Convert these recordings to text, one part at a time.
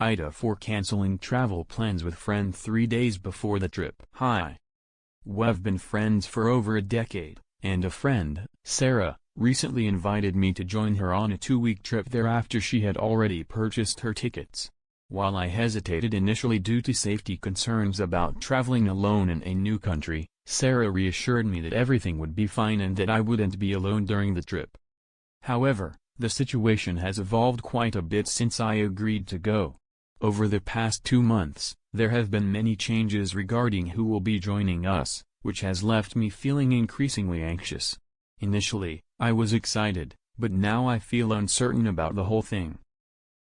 AITA for canceling travel plans with friend 3 days before the trip. Hi. We've been friends for over a decade, and a friend, Sarah, recently invited me to join her on a 2-week trip there after she had already purchased her tickets. While I hesitated initially due to safety concerns about traveling alone in a new country, Sarah reassured me that everything would be fine and that I wouldn't be alone during the trip. However, the situation has evolved quite a bit since I agreed to go. Over the past 2 months, there have been many changes regarding who will be joining us, which has left me feeling increasingly anxious. Initially, I was excited, but now I feel uncertain about the whole thing.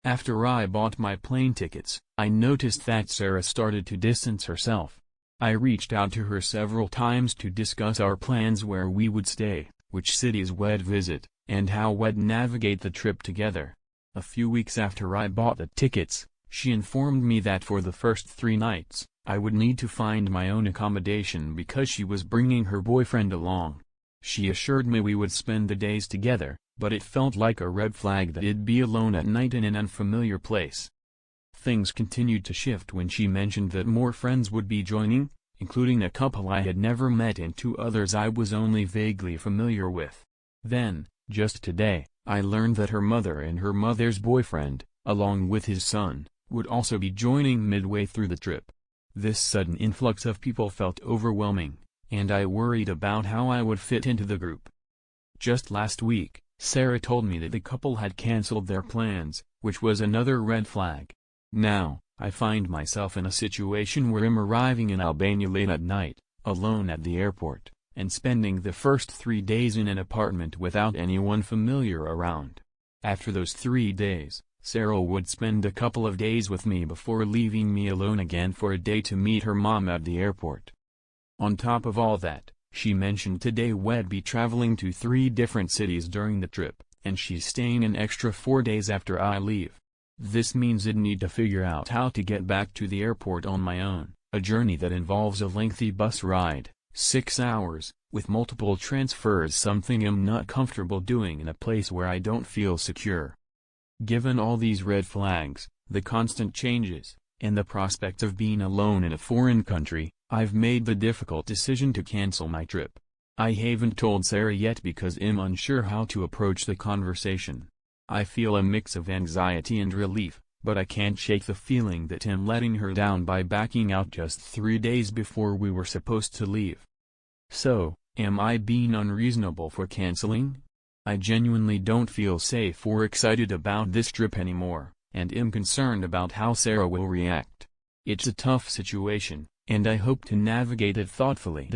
After I bought my plane tickets, I noticed that Sarah started to distance herself. I reached out to her several times to discuss our plans, where we would stay, which cities we'd visit, and how we'd navigate the trip together. A few weeks after I bought the tickets, she informed me that for the first 3 nights, I would need to find my own accommodation because she was bringing her boyfriend along. She assured me we would spend the days together, but it felt like a red flag that I'd be alone at night in an unfamiliar place. Things continued to shift when she mentioned that more friends would be joining, including a couple I had never met and 2 others I was only vaguely familiar with. Then, just today, I learned that her mother and her mother's boyfriend, along with his son, would also be joining midway through the trip. This sudden influx of people felt overwhelming, and I worried about how I would fit into the group. Just last week, Sarah told me that the couple had canceled their plans, which was another red flag. Now, I find myself in a situation where I'm arriving in Albania late at night, alone at the airport, and spending the first 3 days in an apartment without anyone familiar around. After those 3 days, Sarah would spend a couple of days with me before leaving me alone again for a day to meet her mom at the airport. On top of all that, she mentioned today we'd be traveling to 3 different cities during the trip, and she's staying an extra 4 days after I leave. This means I'd need to figure out how to get back to the airport on my own, a journey that involves a lengthy bus ride, 6 hours, with multiple transfers, something I'm not comfortable doing in a place where I don't feel secure. Given all these red flags, the constant changes, and the prospect of being alone in a foreign country, I've made the difficult decision to cancel my trip. I haven't told Sarah yet because I'm unsure how to approach the conversation. I feel a mix of anxiety and relief, but I can't shake the feeling that I'm letting her down by backing out just 3 days before we were supposed to leave. So, am I being unreasonable for canceling? I genuinely don't feel safe or excited about this trip anymore, and am concerned about how Sarah will react. It's a tough situation, and I hope to navigate it thoughtfully.